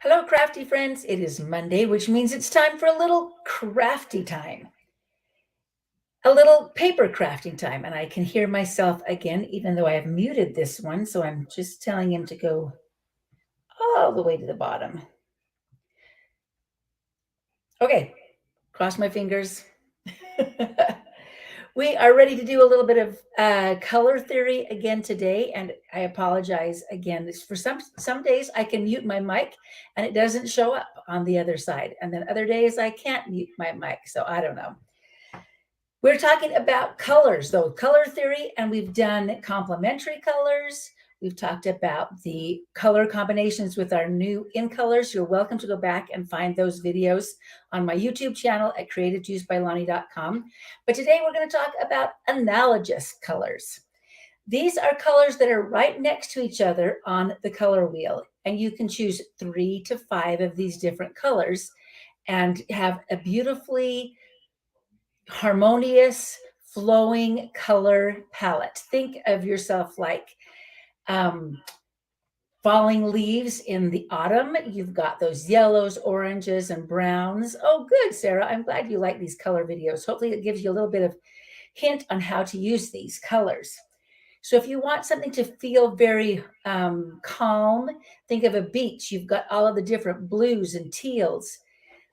Hello, crafty friends. It is Monday, which means it's time for a little crafty time, a little paper crafting time. And I can hear myself again, even though I have muted this one. So I'm just telling him to go all the way to the bottom. Okay, cross my fingers. We are ready to do a little bit of color theory again today, and I apologize again. For some days I can mute my mic and it doesn't show up on the other side, and then other days I can't mute my mic, so I don't know. We're talking about colors, though, color theory, and we've done complementary colors. We've talked about the color combinations with our new in colors. You're welcome to go back and find those videos on my YouTube channel at creativejuicebylani.com. But today we're going to talk about analogous colors. These are colors that are right next to each other on the color wheel, and you can choose 3 to 5 of these different colors and have a beautifully harmonious, flowing color palette. Think of yourself like falling leaves in the autumn. You've got those yellows, oranges, and browns. Oh, good, Sarah. I'm glad you like these color videos. Hopefully it gives you a little bit of hint on how to use these colors. So if you want something to feel very calm, think of a beach. You've got all of the different blues and teals.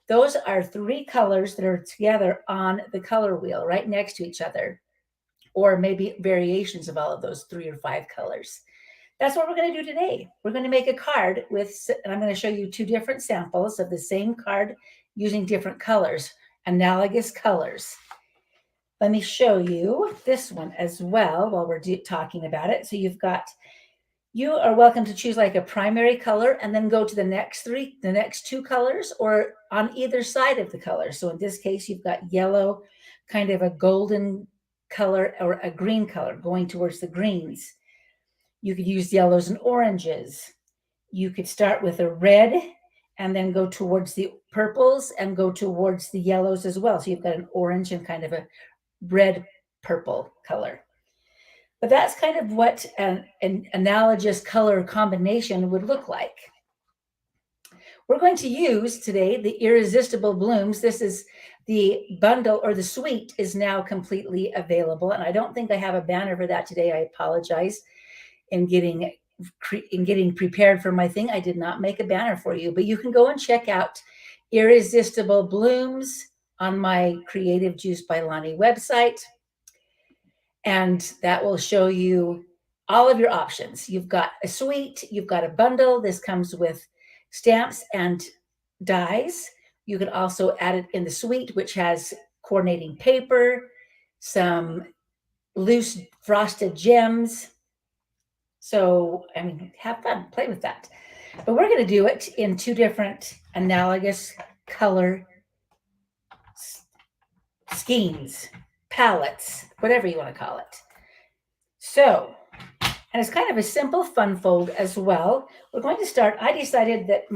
Those are 3 colors that are together on the color wheel right next to each other, or maybe variations of all of those 3 or 5 colors. That's what we're going to do today. We're going to make a card with, and I'm going to show you 2 different samples of the same card using different colors, analogous colors. Let me show you this one as well while we're talking about it. So you are welcome to choose like a primary color and then go to the next 2 colors, or on either side of the color. So in this case, you've got yellow, kind of a golden color, or a green color going towards the greens. You could use yellows and oranges. You could start with a red and then go towards the purples and go towards the yellows as well. So you've got an orange and kind of a red purple color. But that's kind of what an analogous color combination would look like. We're going to use today the Irresistible Blooms. This is the bundle, or the suite is now completely available. And I don't think I have a banner for that today. I apologize. In getting prepared for my thing, I did not make a banner for you. But you can go and check out Irresistible Blooms on my Creative Juice by Lani website. And that will show you all of your options. You've got a suite, you've got a bundle. This comes with stamps and dies. You can also add it in the suite, which has coordinating paper, some loose frosted gems. So, I mean, have fun, play with that. But we're going to do it in 2 different analogous color schemes, palettes, whatever you want to call it. So, and it's kind of a simple fun fold as well. We're going to start, I decided that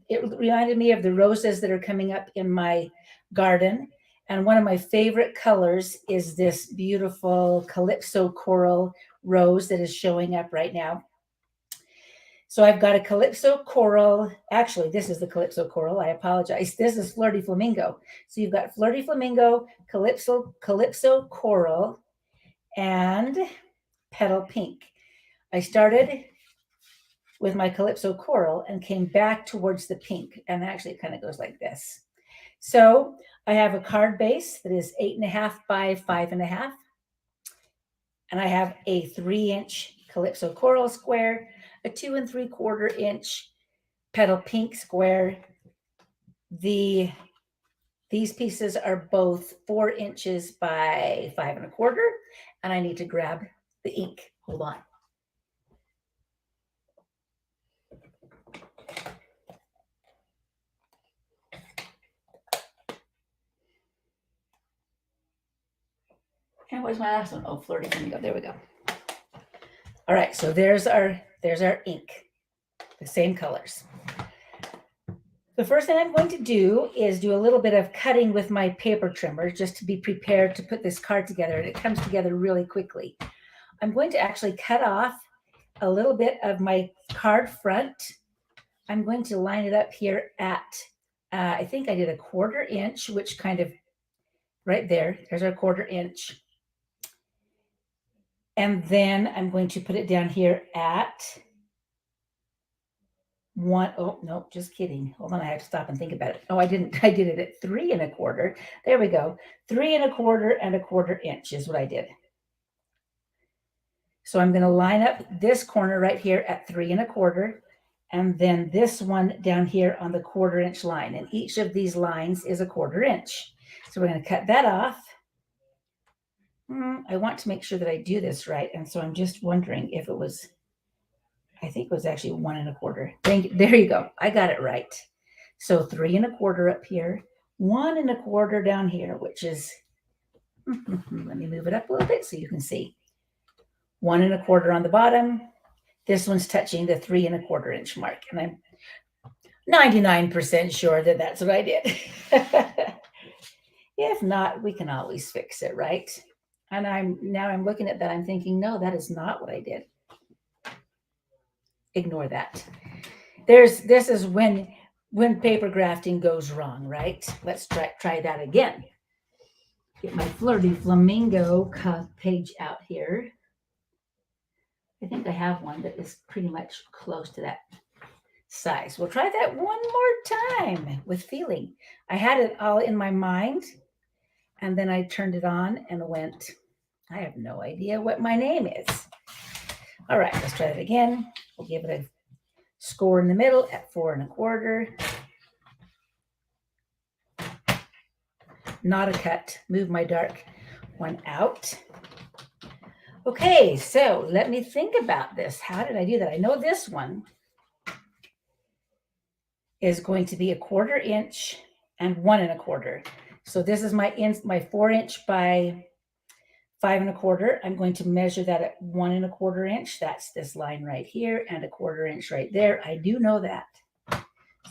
it reminded me of the roses that are coming up in my garden. And one of my favorite colors is this beautiful Calypso coral rose that is showing up right now. So I've got a Calypso coral. Actually, this is the Calypso coral. I apologize. This is Flirty Flamingo. So you've got Flirty Flamingo, Calypso coral, and Petal Pink. I started with my Calypso coral and came back towards the pink. And actually, it kind of goes like this. So I have a card base that is 8.5 by 5.5. And I have a 3-inch Calypso coral square, a 2 3/4 inch Petal Pink square. These pieces are both 4 inches by 5 1/4, and I need to grab the ink. Hold on. And where's my last one? Oh, Flirty Flamingo. There we go. All right, so there's our ink, the same colors. The first thing I'm going to do is do a little bit of cutting with my paper trimmer just to be prepared to put this card together, and it comes together really quickly. I'm going to actually cut off a little bit of my card front. I'm going to line it up here at, I think I did a 1/4 inch, which kind of right there, there's our 1/4 inch. And then I'm going to put it down here at one. Oh, no, just kidding. Hold on, I have to stop and think about it. Oh, I didn't. I did it at 3 1/4. There we go. 3 1/4 and a 1/4 inch is what I did. So I'm going to line up this corner right here at 3 1/4, and then this one down here on the 1/4 inch line. And each of these lines is a 1/4 inch. So we're going to cut that off. I want to make sure that I do this right. And so I'm just wondering if it was, I think it was actually 1 1/4. There you go. I got it right. So 3 1/4 up here, 1 1/4 down here, which is, let me move it up a little bit so you can see. 1 1/4 on the bottom. This one's touching the 3 1/4 inch mark. And I'm 99% sure that that's what I did. If not, we can always fix it, right? And I'm looking at that, I'm thinking, no, that is not what I did. Ignore that. This is when paper grafting goes wrong, right? Let's try that again. Get my Flirty Flamingo page out here. I think I have one that is pretty much close to that size. We'll try that one more time with feeling. I had it all in my mind, and then I turned it on and went, I have no idea what my name is. All right, let's try it again. We'll give it a score in the middle at 4 1/4. Not a cut. Move my dark one out. Okay, so let me think about this. How did I do that? I know this one is going to be a 1/4 inch and 1 1/4. So this is my 4 inch by 5 1/4. I'm going to measure that at 1 1/4 inch. That's this line right here, and a 1/4 inch right there. I do know that.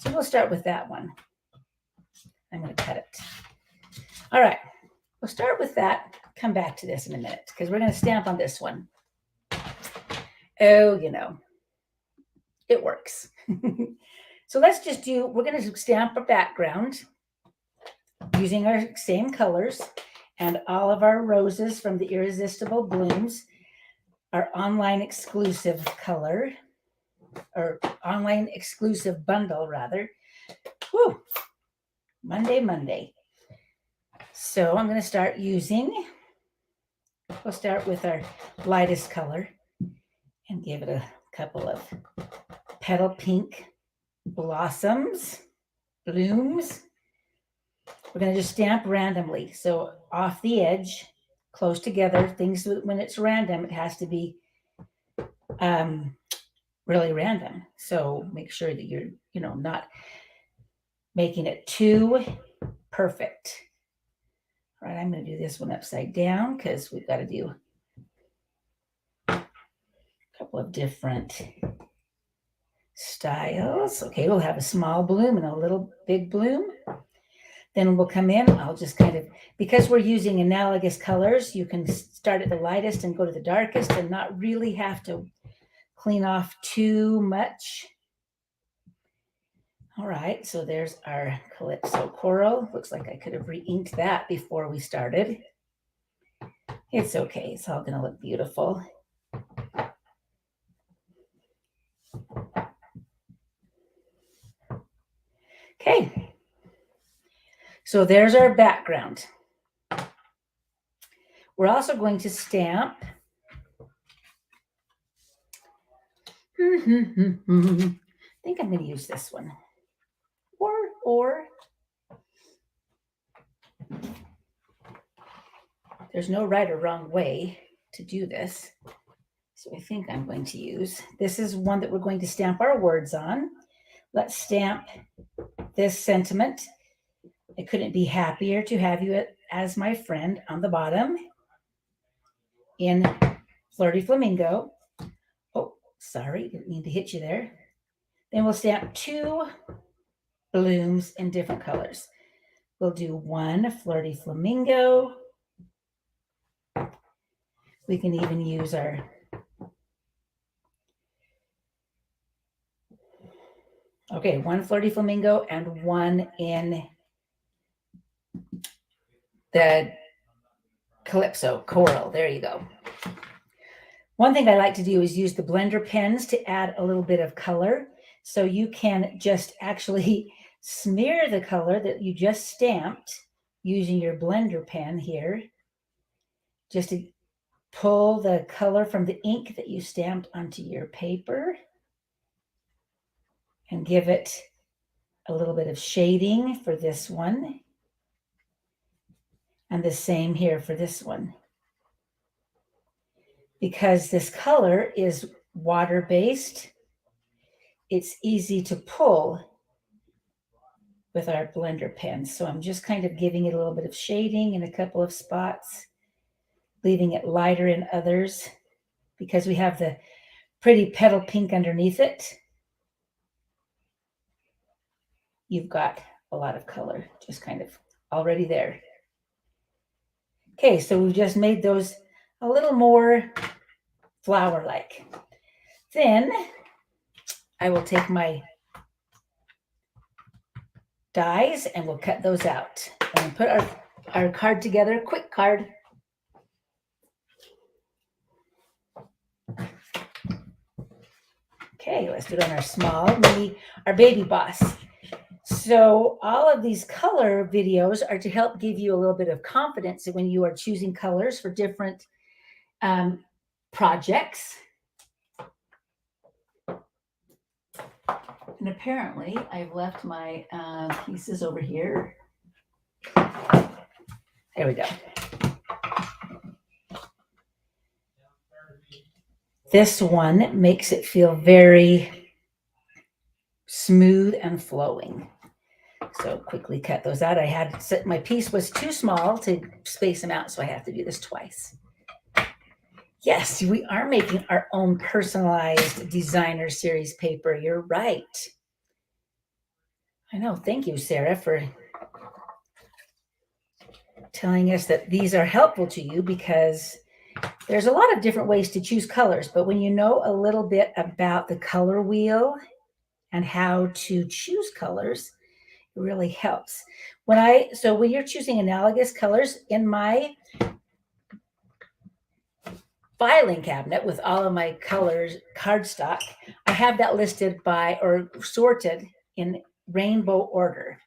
So we'll start with that one. I'm going to cut it. All right, we'll start with that. Come back to this in a minute because we're going to stamp on this one. Oh, it works. So let's just we're going to stamp a background using our same colors, and all of our roses from the Irresistible Blooms, our online exclusive color, or online exclusive bundle rather. Woo! Monday. So I'm going to start we'll start with our lightest color and give it a couple of petal pink blooms. We're going to just stamp randomly. So off the edge, close together, things when it's random, it has to be really random. So make sure that you're, not making it too perfect. All right, I'm going to do this one upside down because we've got to do a couple of different styles. Okay, we'll have a small bloom and a little big bloom. Then we'll come in. I'll just because we're using analogous colors, you can start at the lightest and go to the darkest and not really have to clean off too much. All right, so there's our Calypso Coral. Looks like I could have re-inked that before we started. It's okay. It's all going to look beautiful. Okay. So there's our background. We're also going to stamp. I think I'm going to use this one. Or there's no right or wrong way to do this. So I think I'm going to use, this is one that we're going to stamp our words on. Let's stamp this sentiment. I couldn't be happier to have you as my friend on the bottom in Flirty Flamingo. Oh, sorry, didn't mean to hit you there. Then we'll stamp 2 blooms in different colors. We'll do 1 Flirty Flamingo. We can even use our, Okay, one flirty flamingo and one in the calypso coral. There you go. One thing I like to do is use the blender pens to add a little bit of color. So you can just actually smear the color that you just stamped using your blender pen here, just to pull the color from the ink that you stamped onto your paper and give it a little bit of shading for this one. And the same here for this one. Because this color is water-based, it's easy to pull with our blender pen. So I'm just kind of giving it a little bit of shading in a couple of spots, leaving it lighter in others because we have the pretty petal pink underneath it. You've got a lot of color just kind of already there. Okay, so we've just made those a little more flower-like. Then I will take my dies and we'll cut those out and put our card together. Quick card. Okay, let's do it on our small mini, our baby boss. So all of these color videos are to help give you a little bit of confidence when you are choosing colors for different projects. And apparently I've left my pieces over here. There we go. This one makes it feel very smooth and flowing. So quickly cut those out. I had my piece was too small to space them out, so I have to do this twice. Yes, we are making our own personalized designer series paper. You're right. I know. Thank you, Sarah, for telling us that these are helpful to you because there's a lot of different ways to choose colors, but when you know a little bit about the color wheel and how to choose colors, it really helps. When you're choosing analogous colors, in my filing cabinet with all of my colors cardstock, I have that listed by or sorted in rainbow order.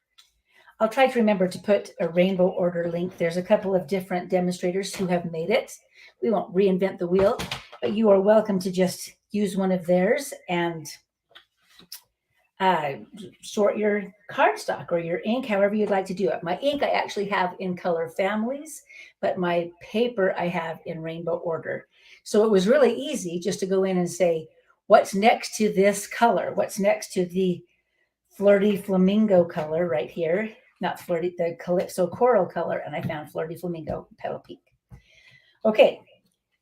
I'll try to remember to put a rainbow order link. There's a couple of different demonstrators who have made it. We won't reinvent the wheel, but you are welcome to just use one of theirs and sort your cardstock or your ink, however you'd like to do it. My ink I actually have in color families, but my paper I have in rainbow order. So it was really easy just to go in and say, what's next to this color? What's next to the flirty flamingo color right here? Not flirty, the calypso coral color. And I found flirty flamingo petal pink. Okay,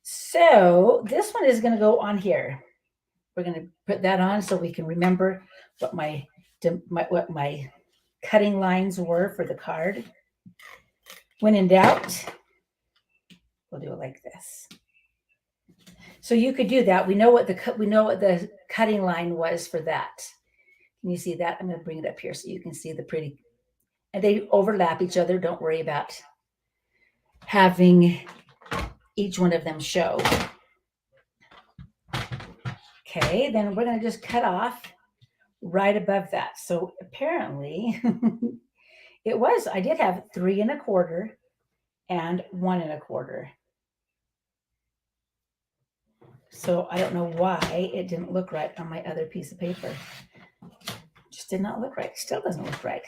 so this one is going to go on here. We're going to put that on so we can remember what my cutting lines were for the card. When in doubt, we'll do it like this. So you could do that. We know what the cutting line was for that. Can you see that? I'm going to bring it up here so you can see the pretty, and they overlap each other. Don't worry about having each one of them show. Okay, then we're going to just cut off right above that. So apparently I did have 3 1/4 and 1 1/4. So I don't know why it didn't look right on my other piece of paper. Just did not look right. Still doesn't look right.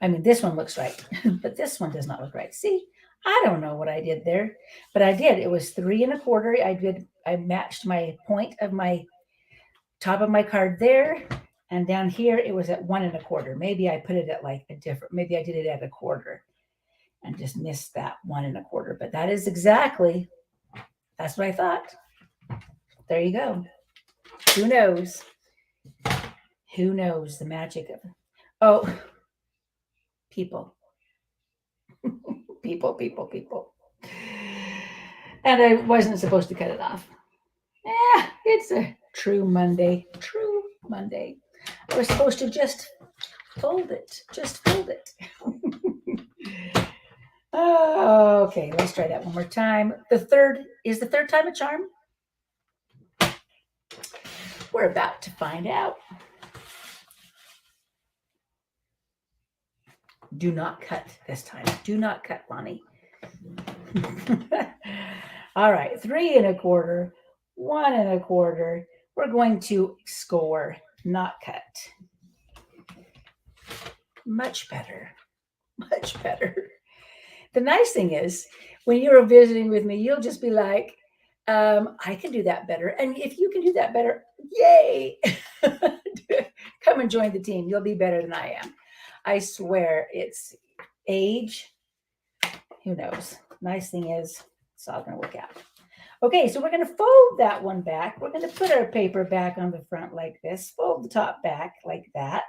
I mean, this one looks right, but this one does not look right. See, I don't know what I did there, but I did. It was 3 1/4. I matched my point of my top of my card there, and down here it was at 1 1/4. Maybe I put it at maybe I did it at 1/4 and just missed that 1 1/4. But that is exactly, that's what I thought. There you go. Who knows? Who knows the magic of it? Oh, people. people. And I wasn't supposed to cut it off. It's a true Monday. We're supposed to just fold it. Just fold it. Oh, okay, let's try that one more time. Is the third time a charm? We're about to find out. Do not cut this time. Do not cut, Lonnie. All right, 3 1/4, 1 1/4. We're going to score, not cut. Much better. Much better. The nice thing is, when you're visiting with me, you'll just be like, I can do that better. And if you can do that better, yay! Come and join the team. You'll be better than I am. I swear, it's age. Who knows? Nice thing is, it's all going to work out. Okay, so we're going to fold that one back. We're going to put our paper back on the front like this. Fold the top back like that.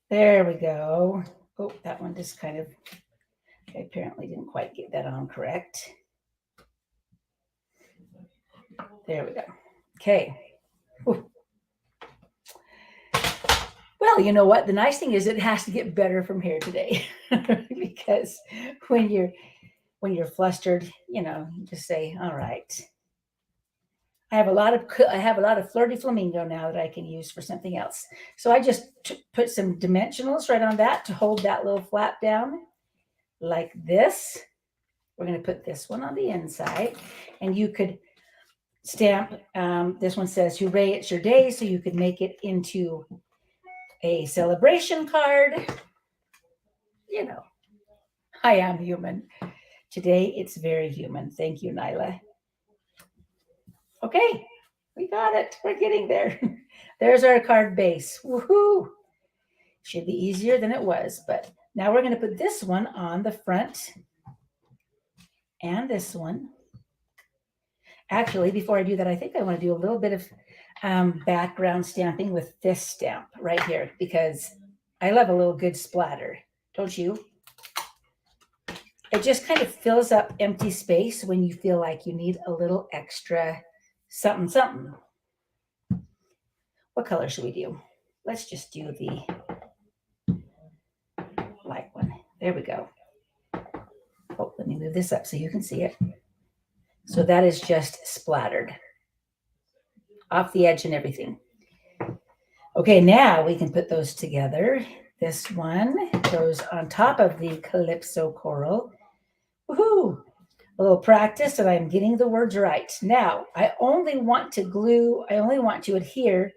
There we go. Oh, that one just kind of, I apparently didn't quite get that on correct. There we go. Okay. Whew. Well, you know what? The nice thing is it has to get better from here today because when you're flustered, you just say, all right. I have a lot of flirty flamingo now that I can use for something else. So I just put some dimensionals right on that to hold that little flap down like this. We're going to put this one on the inside, and you could stamp. This one says, "Hooray, it's your day," so you could make it into a celebration card. I am human. Today, it's very human. Thank you, Nyla. Okay, we got it. We're getting there. There's our card base. Woohoo! Should be easier than it was, but now we're going to put this one on the front and this one. Actually, before I do that, I think I want to do a little bit of background stamping with this stamp right here because I love a little good splatter. Don't you? It just kind of fills up empty space when you feel like you need a little extra something, something. What color should we do? Let's just do the light one. There we go. Oh, let me move this up so you can see it. So that is just splattered off the edge and everything. Okay, now we can put those together. This one goes on top of the Calypso coral. Woohoo! A little practice and I'm getting the words right. Now, I only want to adhere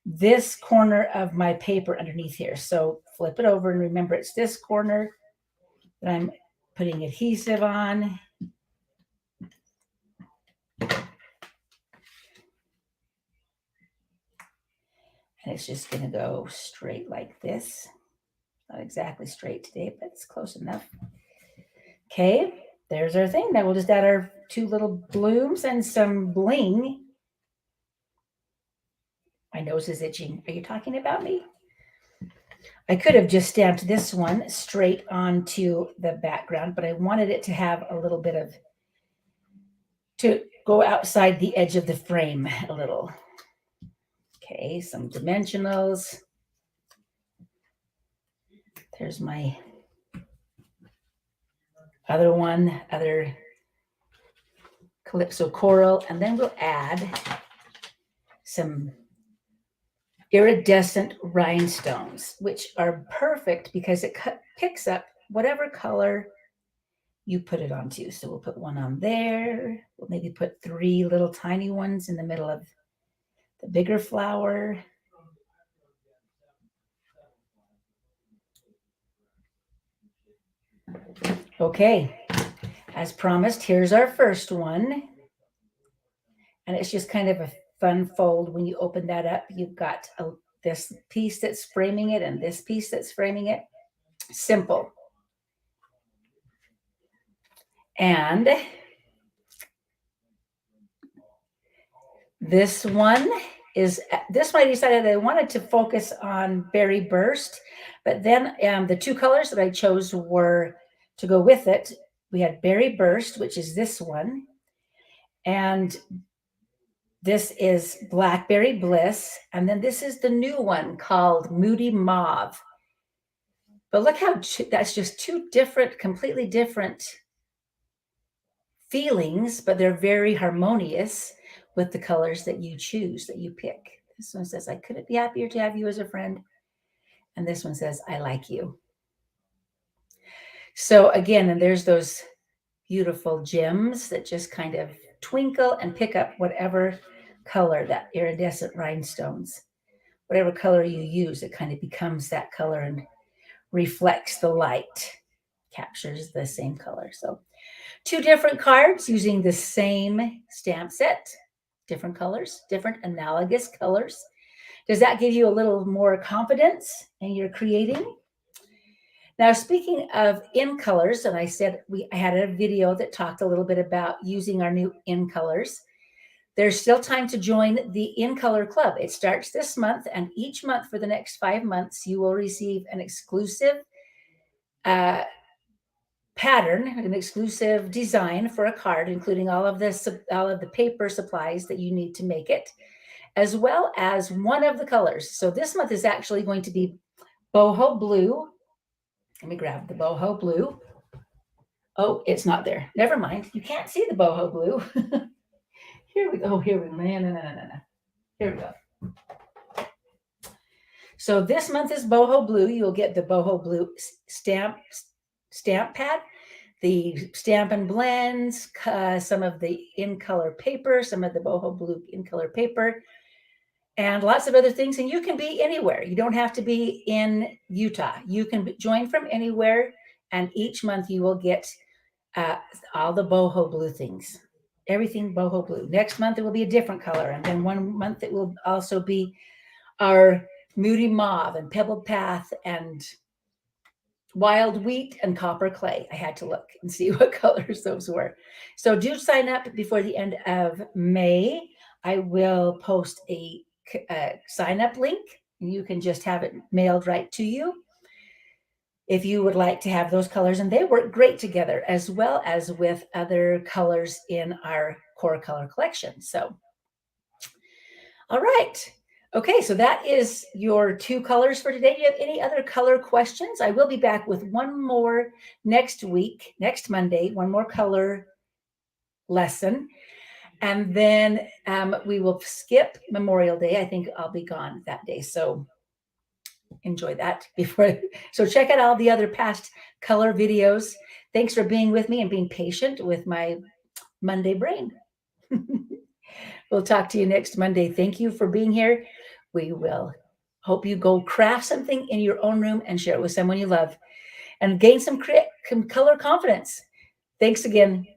this corner of my paper underneath here. So flip it over and remember it's this corner that I'm putting adhesive on. And it's just going to go straight like this. Not exactly straight today, but it's close enough. Okay, there's our thing. Now we'll just add our 2 little blooms and some bling. My nose is itching. Are you talking about me? I could have just stamped this one straight onto the background, but I wanted it to have a little bit to go outside the edge of the frame a little. Okay, some dimensionals. There's my other Calypso coral, and then we'll add some iridescent rhinestones, which are perfect because it picks up whatever color you put it onto. So we'll put one on there. We'll maybe put 3 little tiny ones in the middle of the bigger flower. Okay, as promised, here's our first one. And it's just kind of a fun fold. When you open that up, you've got this piece that's framing it and this piece that's framing it. Simple. And this one I decided I wanted to focus on Berry Burst, but then the 2 colors that I chose were to go with it. We had Berry Burst, which is this one, and This is Blackberry Bliss. And then this is the new one called Moody Mauve. But look how that's just two different, completely different feelings, but they're very harmonious with the colors that you choose, that you pick. This one says, I couldn't be happier to have you as a friend. And this one says, I like you. So again, and there's those beautiful gems that just kind of twinkle and pick up whatever color, that iridescent rhinestones, whatever color you use, it kind of becomes that color and reflects the light, captures the same color. So 2 different cards using the same stamp set, different colors, different analogous colors. Does that give you a little more confidence in your creating? Now, speaking of in colors, and I said I had a video that talked a little bit about using our new in colors. There's still time to join the In Color Club. It starts this month, and each month for the next 5 months, you will receive an exclusive pattern, an exclusive design for a card, including all of the paper supplies that you need to make it, as well as one of the colors. So this month is actually going to be boho blue. Let me grab the boho blue. Oh, it's not there. Never mind. You can't see the boho blue. Here we go. Here we go. No. Here we go. So this month is boho blue. You'll get the boho blue stamp pad, the Stamp and Blends, some of the in color paper, some of the boho blue in color paper, and lots of other things. And you can be anywhere. You don't have to be in Utah. You can join from anywhere. And each month you will get all the boho blue things, everything boho blue. Next month it will be a different color. And then one month it will also be our Moody Mauve and Pebbled Path and Wild Wheat and Copper Clay. I had to look and see what colors those were. So do sign up before the end of May. I will post a sign up link, and you can just have it mailed right to you if you would like to have those colors. And they work great together, as well as with other colors in our core color collection. So, all right. Okay, so that is your 2 colors for today. Do you have any other color questions? I will be back with one more next week, next Monday, one more color lesson. And then we will skip Memorial Day. I think I'll be gone that day. So enjoy that before. So check out all the other past color videos. Thanks for being with me and being patient with my Monday brain. We'll talk to you next Monday. Thank you for being here. We will hope you go craft something in your own room and share it with someone you love and gain some color confidence. Thanks again.